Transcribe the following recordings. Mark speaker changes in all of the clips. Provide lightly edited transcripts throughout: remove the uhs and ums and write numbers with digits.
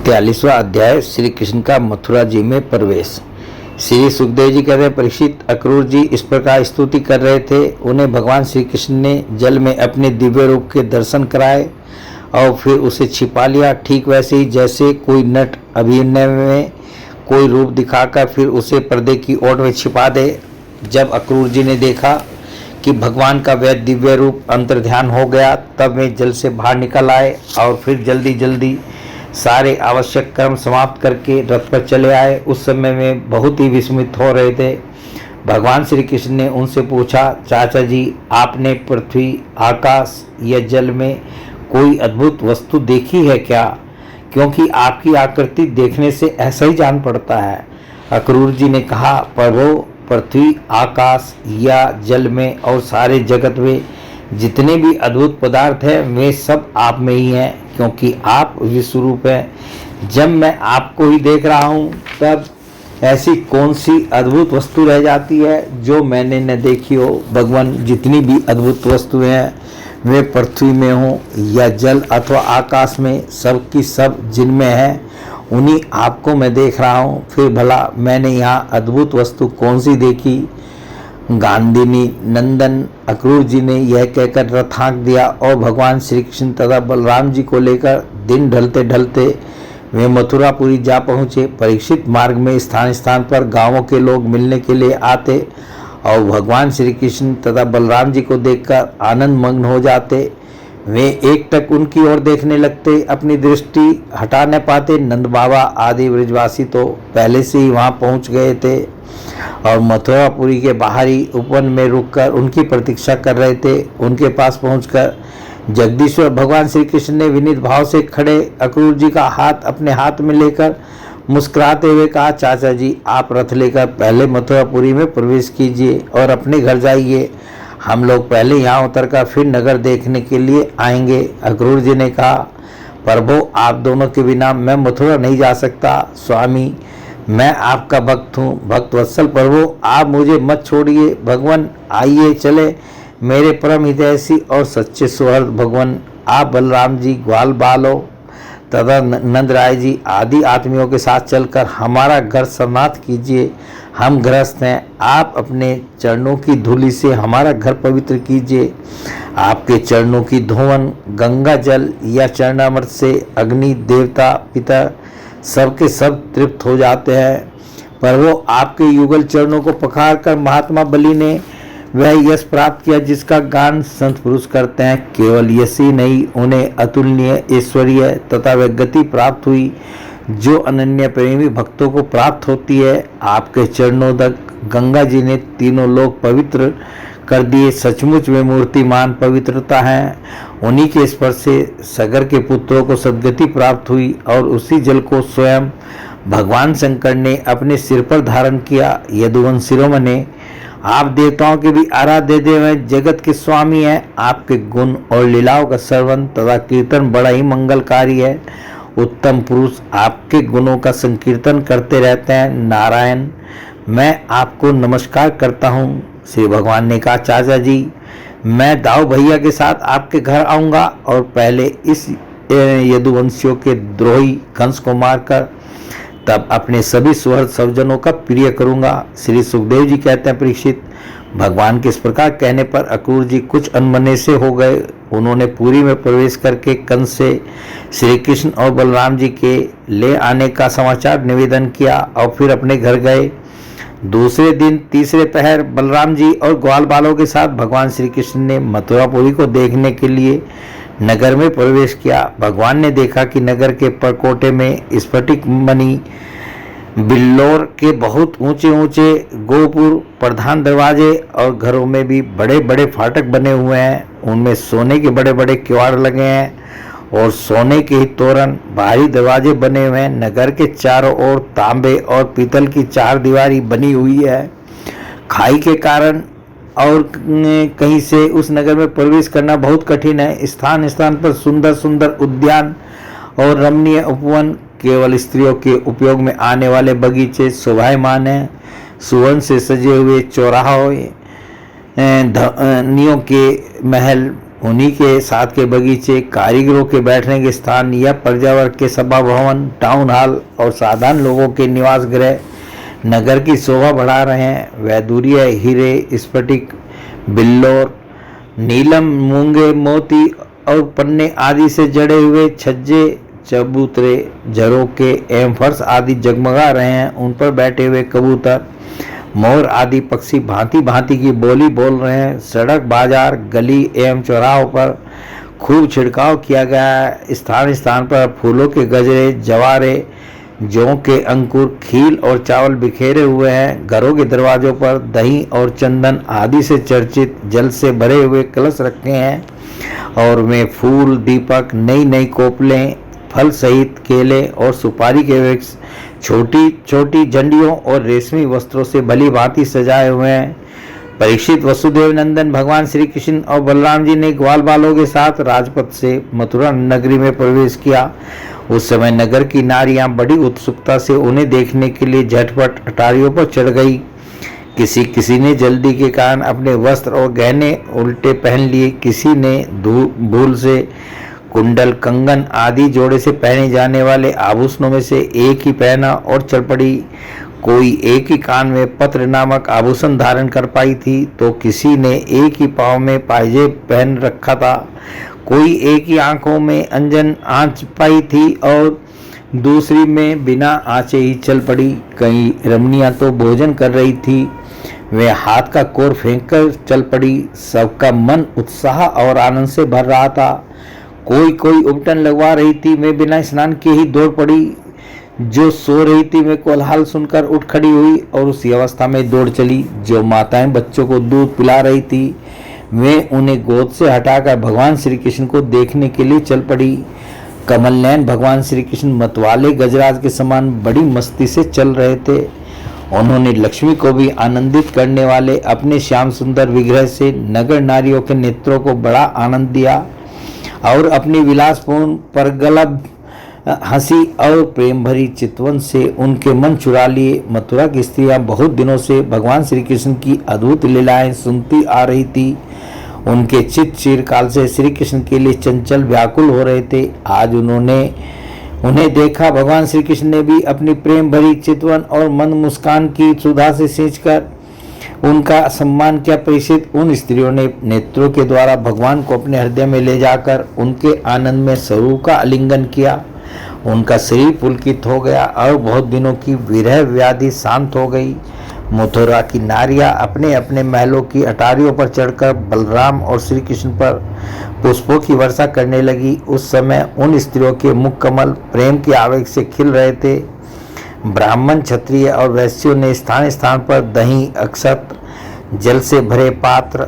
Speaker 1: 43वां अध्याय श्री कृष्ण का मथुरा जी में प्रवेश। श्री सुखदेव जी कह रहे, परीक्षित, अक्रूर जी इस प्रकार स्तुति कर रहे थे। उन्हें भगवान श्री कृष्ण ने जल में अपने दिव्य रूप के दर्शन कराए और फिर उसे छिपा लिया, ठीक वैसे ही जैसे कोई नट अभिनय में कोई रूप दिखाकर फिर उसे पर्दे की ओट में छिपा दे। जब अक्रूर जी ने देखा कि भगवान का वह दिव्य रूप अंतर्ध्यान हो गया, तब वे जल से बाहर निकल आए और फिर जल्दी जल्दी सारे आवश्यक कर्म समाप्त करके रथ पर चले आए। उस समय में बहुत ही विस्मित हो रहे थे। भगवान श्री कृष्ण ने उनसे पूछा, चाचा जी, आपने पृथ्वी, आकाश या जल में कोई अद्भुत वस्तु देखी है क्या? क्योंकि आपकी आकृति देखने से ऐसा ही जान पड़ता है। अक्रूर जी ने कहा, प्रभु, पृथ्वी, आकाश या जल में और सारे जगत में जितने भी अद्भुत पदार्थ हैं वे सब आप में ही हैं, क्योंकि आप विश्वरूप हैं। जब मैं आपको ही देख रहा हूँ तब ऐसी कौन सी अद्भुत वस्तु रह जाती है जो मैंने न देखी हो। भगवान, जितनी भी अद्भुत वस्तुएं हैं वे पृथ्वी में हो या जल अथवा आकाश में, सब की सब जिनमें है उन्हीं आपको मैं देख रहा हूँ। फिर भला मैंने यहाँ अद्भुत वस्तु कौन सी देखी? गांधिनी नंदन अक्रूर जी ने यह कहकर रथ हाँक दिया और भगवान श्री कृष्ण तथा बलराम जी को लेकर दिन ढलते ढलते वे मथुरापुरी जा पहुँचे। परीक्षित, मार्ग में स्थान स्थान पर गांवों के लोग मिलने के लिए आते और भगवान श्री कृष्ण तथा बलराम जी को देखकर आनंद मग्न हो जाते। वे एकटक उनकी ओर देखने लगते, अपनी दृष्टि हटा न पाते। नंद बाबा आदि ब्रजवासी तो पहले से ही वहां पहुंच गए थे और मथुरापुरी के बाहरी उपवन में रुककर उनकी प्रतीक्षा कर रहे थे। उनके पास पहुंचकर जगदीश्वर भगवान श्री कृष्ण ने विनीत भाव से खड़े अक्रूर जी का हाथ अपने हाथ में लेकर मुस्कुराते हुए कहा, चाचा जी, आप रथ लेकर पहले मथुरापुरी में प्रवेश कीजिए और अपने घर जाइए। हम लोग पहले यहाँ उतरकर फिर नगर देखने के लिए आएंगे। अक्रूर जी ने कहा, प्रभु, आप दोनों के बिना मैं मथुरा नहीं जा सकता। स्वामी, मैं आपका भक्त हूँ। भक्त वत्सल प्रभु, आप मुझे मत छोड़िए। भगवान, आइए चले। मेरे परम हितैषी और सच्चे सुहृद भगवान, आप बलराम जी, ग्वाल बालों तथा नंद राय जी आदि आत्मियों के साथ चलकर हमारा घर सरनाथ कीजिए। हम गृहस्थ हैं, आप अपने चरणों की धूलि से हमारा घर पवित्र कीजिए। आपके चरणों की धोवन गंगा जल या चरणामृत से अग्नि देवता पिता सबके सब तृप्त हो जाते हैं। पर वो आपके युगल चरणों को पखार कर महात्मा बलि ने वह यश प्राप्त किया जिसका गान संत पुरुष करते हैं। केवल यश ही नहीं, उन्हें अतुलनीय ऐश्वर्य तथा वह गति प्राप्त हुई जो अनन्य प्रेमी भक्तों को प्राप्त होती है। आपके चरणों तक गंगा जी ने तीनों लोग पवित्र कर दिए। सचमुच वे मूर्तिमान पवित्रता हैं। उन्हीं के स्पर्श से सगर के पुत्रों को सद्गति प्राप्त हुई और उसी जल को स्वयं भगवान शंकर ने अपने सिर पर धारण किया। यदुवंश शिरोमणि, आप देवताओं के भी आराध्य देव हैं, जगत के स्वामी हैं। आपके गुण और लीलाओं का श्रवण तथा कीर्तन बड़ा ही मंगलकारी है। उत्तम पुरुष आपके गुणों का संकीर्तन करते रहते हैं। नारायण, मैं आपको नमस्कार करता हूँ। श्री भगवान ने कहा, चाचा जी, मैं दाऊ भैया के साथ आपके घर आऊँगा और पहले इस यदुवंशियों के द्रोही कंस को मारकर तब अपने सभी सुहृद सज्जनों का प्रिय करूंगा। श्री सुखदेव जी कहते हैं, परीक्षित, भगवान के इस प्रकार कहने पर अक्रूर जी कुछ अनमने से हो गए। उन्होंने पुरी में प्रवेश करके कंस से श्री कृष्ण और बलराम जी के ले आने का समाचार निवेदन किया और फिर अपने घर गए। दूसरे दिन तीसरे पहर बलराम जी और ग्वाल बालों के साथ भगवान श्री कृष्ण ने मथुरापुरी को देखने के लिए नगर में प्रवेश किया। भगवान ने देखा कि नगर के परकोटे में स्फटिक मणि बिल्लोर के बहुत ऊंचे ऊंचे गोपुर, प्रधान दरवाजे और घरों में भी बड़े बड़े फाटक बने हुए हैं। उनमें सोने के बड़े बड़े किवाड़ लगे हैं और सोने के ही तोरण, बाहरी दरवाजे बने हुए हैं। नगर के चारों ओर तांबे और पीतल की चार दीवारी बनी हुई है। खाई के कारण और कहीं से उस नगर में प्रवेश करना बहुत कठिन है। स्थान स्थान पर सुंदर सुंदर उद्यान और रमणीय उपवन, केवल स्त्रियों के उपयोग में आने वाले बगीचे शोभायमान हैं। सुवर्ण से सजे हुए चौराहों, धनियों के महल, उन्हीं के साथ के बगीचे, कारीगरों के बैठने के स्थान या प्रजावर्ग के सभा भवन, टाउन हॉल और साधारण लोगों के निवास गृह नगर की शोभा बढ़ा रहे हैं। वैदूर्य, हीरे, स्फटिक, बिल्लोर, नीलम, मूंगे, मोती और पन्ने आदि से जड़े हुए छज्जे, चबूतरे, झरोके एवं फर्श आदि जगमगा रहे हैं। उन पर बैठे हुए कबूतर, मोर आदि पक्षी भांति भांति की बोली बोल रहे हैं। सड़क, बाजार, गली एवं चौराहों पर खूब छिड़काव किया गया है। स्थान स्थान पर फूलों के गजरे, जवारे, जौ के अंकुर, खील और चावल बिखेरे हुए हैं। घरों के दरवाजों पर दही और चंदन आदि से चर्चित जल से भरे हुए कलश रखे हैं और वे फूल, दीपक, नई नई कोपलें, फल सहित केले और सुपारी के वृक्ष छोटी छोटी झंडियों और रेशमी वस्त्रों से भली भांति सजाए हुए हैं। परीक्षित, वसुदेव नंदन भगवान श्री कृष्ण और बलराम जी ने ग्वाल बालों के साथ राजपथ से मथुरा नगरी में प्रवेश किया। उस समय नगर की नारियां बड़ी उत्सुकता से उन्हें देखने के लिए झटपट अटारियों पर चढ़ गई। किसी किसी ने जल्दी के कारण अपने वस्त्र और गहने उल्टे पहन लिए। किसी ने भूल से कुंडल, कंगन आदि जोड़े से पहने जाने वाले आभूषणों में से एक ही पहना और चल पड़ी। कोई एक ही कान में पत्र नामक आभूषण धारण कर पाई थी तो किसी ने एक ही पांव में पायजेब पहन रखा था। कोई एक ही आंखों में अंजन आंच पाई थी और दूसरी में बिना आंचे ही चल पड़ी। कई रमणियां तो भोजन कर रही थी, वे हाथ का कोर फेंक कर चल पड़ी। सबका मन उत्साह और आनंद से भर रहा था। कोई कोई उपटन लगवा रही थी, मैं बिना स्नान किए ही दौड़ पड़ी। जो सो रही थी वे कोलाहल सुनकर उठ खड़ी हुई और उसी अवस्था में दौड़ चली। जो माताएं बच्चों को दूध पिला रही थी वे उन्हें गोद से हटाकर भगवान श्री कृष्ण को देखने के लिए चल पड़ी। कमल नयन भगवान श्री कृष्ण मतवाले गजराज के समान बड़ी मस्ती से चल रहे थे। उन्होंने लक्ष्मी को भी आनंदित करने वाले अपने श्याम सुंदर विग्रह से नगर नारियों के नेत्रों को बड़ा आनंद दिया और अपनी विलासपूर्ण परगलब हंसी और प्रेम भरी चितवन से उनके मन चुरा लिए। मथुरा की स्त्रियां बहुत दिनों से भगवान श्री कृष्ण की अद्भुत लीलाएं सुनती आ रही थी। उनके चित्त चिरकाल से श्री कृष्ण के लिए चंचल व्याकुल हो रहे थे। आज उन्हें देखा। भगवान श्री कृष्ण ने भी अपनी प्रेम भरी चितवन और मंद मुस्कान की सुधा से सींचकर उनका सम्मान किया। परीक्षित, उन स्त्रियों ने नेत्रों के द्वारा भगवान को अपने हृदय में ले जाकर उनके आनंद में स्वरूप का आलिंगन किया। उनका शरीर पुलकित हो गया और बहुत दिनों की विरह व्याधि शांत हो गई। मथुरा की नारियां अपने अपने महलों की अटारियों पर चढ़कर बलराम और श्री कृष्ण पर पुष्पों की वर्षा करने लगी। उस समय उन स्त्रियों के मुख कमल प्रेम के आवेग से खिल रहे थे। ब्राह्मण, क्षत्रिय और वैश्यों ने स्थान स्थान पर दही, अक्षत, जल से भरे पात्र,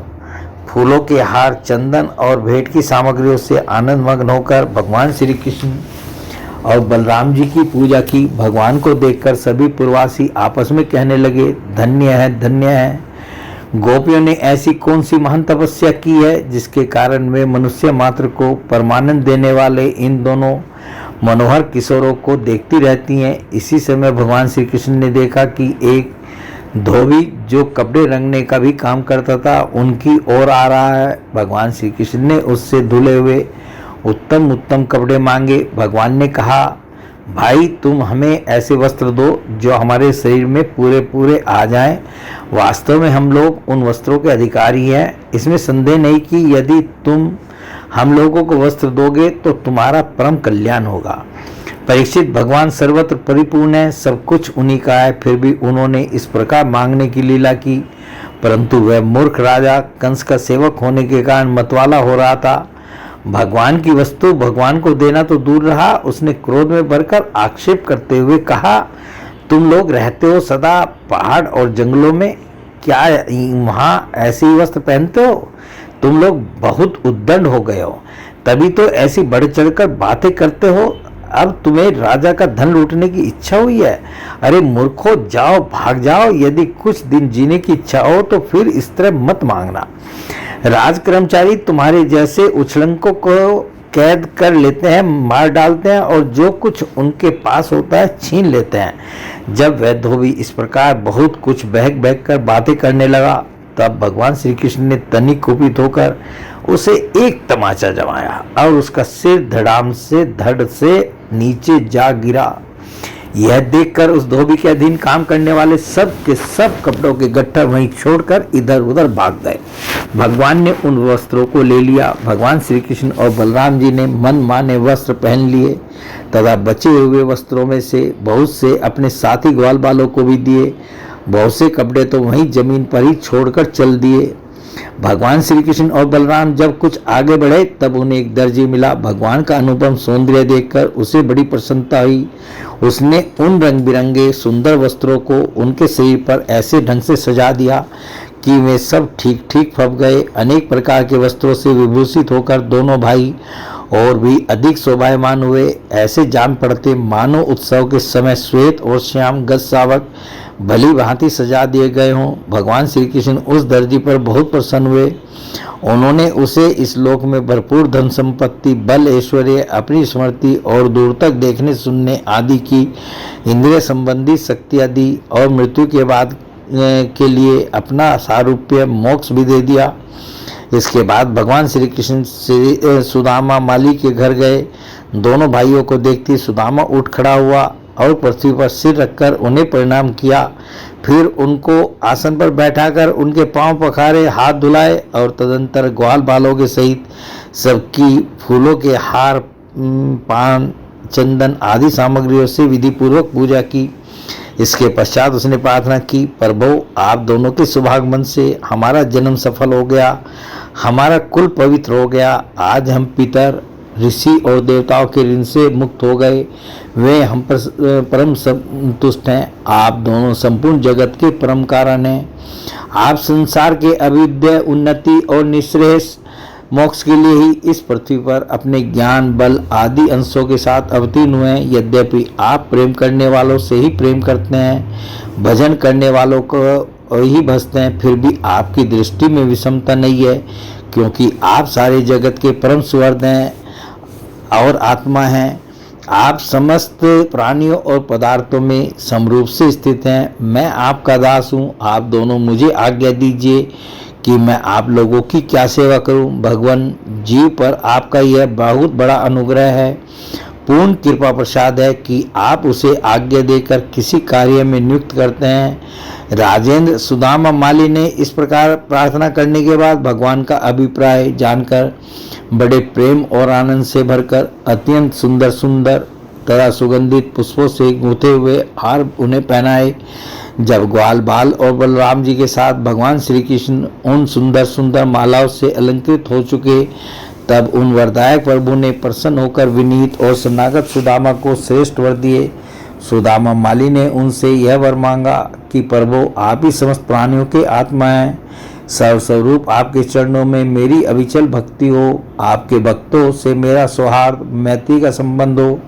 Speaker 1: फूलों के हार, चंदन और भेंट की सामग्रियों से आनंद मग्न होकर भगवान श्री कृष्ण और बलराम जी की पूजा की। भगवान को देखकर सभी पूर्ववासी आपस में कहने लगे, धन्य है, धन्य है। गोपियों ने ऐसी कौन सी महान तपस्या की है जिसके कारण वे मनुष्य मात्र को परमानंद देने वाले इन दोनों मनोहर किशोरों को देखती रहती हैं। इसी समय भगवान श्री कृष्ण ने देखा कि एक धोबी जो कपड़े रंगने का भी काम करता था उनकी ओर आ रहा है। भगवान श्री कृष्ण ने उससे धुले हुए उत्तम उत्तम कपड़े मांगे। भगवान ने कहा, भाई तुम हमें ऐसे वस्त्र दो जो हमारे शरीर में पूरे पूरे आ जाएं। वास्तव में हम लोग उन वस्त्रों के अधिकारी हैं, इसमें संदेह नहीं कि यदि तुम हम लोगों को वस्त्र दोगे तो तुम्हारा परम कल्याण होगा। परीक्षित, भगवान सर्वत्र परिपूर्ण है, सब कुछ उन्हीं का है, फिर भी उन्होंने इस प्रकार मांगने की लीला की। परंतु वह मूर्ख राजा कंस का सेवक होने के कारण मतवाला हो रहा था। भगवान की वस्तु भगवान को देना तो दूर रहा, उसने क्रोध में भरकर आक्षेप करते हुए कहा, तुम लोग रहते हो सदा पहाड़ और जंगलों में, क्या वहाँ ऐसे ही वस्त्र पहनते हो? तुम लोग बहुत उद्दंड हो गए हो, तभी तो ऐसी बढ़ चढ़कर बातें करते हो। अब तुम्हें राजा का धन लूटने की इच्छा हुई है? अरे मूर्खो, जाओ, भाग जाओ। यदि कुछ दिन जीने की इच्छा हो तो फिर इस तरह मत मांगना। राज कर्मचारी तुम्हारे जैसे उछलंकों को कैद कर लेते हैं, मार डालते हैं और जो कुछ उनके पास होता है छीन लेते हैं। जब वह धोबी इस प्रकार बहुत कुछ बहक बहक कर बातें करने लगा तब भगवान श्री कृष्ण ने तनिक कुपित होकर उसे एक तमाचा जमाया और उसका सिर धड़ से नीचे जा गिरा। यह देखकर उस धोबी के अधीन काम करने वाले सब के सब कपड़ों के गट्ठर वहीं छोड़कर इधर उधर भाग गए। भगवान ने उन वस्त्रों को ले लिया। भगवान श्री कृष्ण और बलराम जी ने मन माने वस्त्र पहन लिए तथा बचे हुए वस्त्रों में से बहुत से अपने साथी ग्वाल बालों को भी दिए। बहुत से कपड़े तो वहीं जमीन पर ही छोड़कर चल दिए। भगवान श्री कृष्ण और बलराम जब कुछ आगे बढ़े तब उन्हें एक दर्जी मिला। भगवान का अनुपम सौंदर्य देखकर उसे बड़ी प्रसन्नता हुई। उसने उन रंग बिरंगे सुंदर वस्त्रों को उनके शरीर पर ऐसे ढंग से सजा दिया कि वे सब ठीक ठीक फब गए। अनेक प्रकार के वस्त्रों से विभूषित होकर दोनों भाई और भी अधिक शोभायमान हुए। ऐसे जान पड़ते मानो उत्सव के समय श्वेत और श्याम गज सावक भली भांति सजा दिए गए हों। भगवान श्री कृष्ण उस दर्जी पर बहुत प्रसन्न हुए। उन्होंने उसे इस लोक में भरपूर धन संपत्ति, बल, ऐश्वर्य, अपनी स्मृति और दूर तक देखने सुनने आदि की इंद्रिय संबंधी शक्तियाँ दी और मृत्यु के बाद के लिए अपना सारूप्य मोक्ष भी दे दिया। इसके बाद भगवान श्री कृष्ण सुदामा माली के घर गए। दोनों भाइयों को देखते सुदामा उठ खड़ा हुआ और पृथ्वी पर सिर रखकर उन्हें प्रणाम किया। फिर उनको आसन पर बैठाकर उनके पांव पखारे, हाथ धुलाए और तदंतर ग्वाल बालों के सहित सबकी फूलों के हार, पान, चंदन आदि सामग्रियों से विधि पूर्वक पूजा की। इसके पश्चात उसने प्रार्थना की, प्रभु आप दोनों के सुभागमन से हमारा जन्म सफल हो गया, हमारा कुल पवित्र हो गया। आज हम पितर, ऋषि और देवताओं के ऋण से मुक्त हो गए। वे हम पर परम संतुष्ट हैं। आप दोनों संपूर्ण जगत के परम कारण हैं। आप संसार के अभ्युदय, उन्नति और निःश्रेयस मोक्ष के लिए ही इस पृथ्वी पर अपने ज्ञान, बल आदि अंशों के साथ अवतीर्ण हुए हैं। यद्यपि आप प्रेम करने वालों से ही प्रेम करते हैं, भजन करने वालों को ही भजते हैं, फिर भी आपकी दृष्टि में विषमता नहीं है, क्योंकि आप सारे जगत के परम सुहृद हैं और आत्मा हैं। आप समस्त प्राणियों और पदार्थों में समरूप से स्थित हैं। मैं आपका दास हूँ। आप दोनों मुझे आज्ञा दीजिए कि मैं आप लोगों की क्या सेवा करूं। भगवान जीव पर आपका यह बहुत बड़ा अनुग्रह है, पूर्ण कृपा प्रसाद है कि आप उसे आज्ञा देकर किसी कार्य में नियुक्त करते हैं। राजेंद्र सुदामा माली ने इस प्रकार प्रार्थना करने के बाद भगवान का अभिप्राय जानकर बड़े प्रेम और आनंद से भरकर अत्यंत सुंदर सुंदर तथा सुगंधित पुष्पों से गूंथे हुए हार उन्हें पहनाए। जब ग्वाल बाल और बलराम जी के साथ भगवान श्री कृष्ण उन सुंदर सुंदर मालाओं से अलंकृत हो चुके, तब उन वरदायक प्रभु ने प्रसन्न होकर विनीत और शरणागत सुदामा को श्रेष्ठ वर दिए। सुदामा माली ने उनसे यह वर मांगा कि प्रभु आप ही समस्त प्राणियों के आत्मा हैं। सर्वस्वरूप आपके चरणों में मेरी अविचल भक्ति हो। आपके भक्तों से मेरा सौहार्द, मैत्री का संबंध हो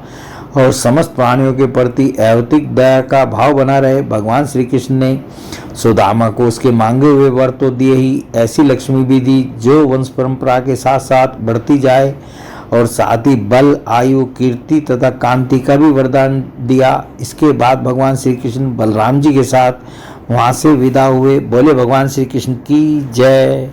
Speaker 1: और समस्त प्राणियों के प्रति ऐवतिक दया का भाव बना रहे। भगवान श्री कृष्ण ने सुदामा को उसके मांगे हुए वर तो दिए ही, ऐसी लक्ष्मी भी दी जो वंश परंपरा के साथ साथ बढ़ती जाए और साथ ही बल, आयु, कीर्ति तथा कांति का भी वरदान दिया। इसके बाद भगवान श्री कृष्ण बलराम जी के साथ वहां से विदा हुए। बोले भगवान श्री कृष्ण की जय।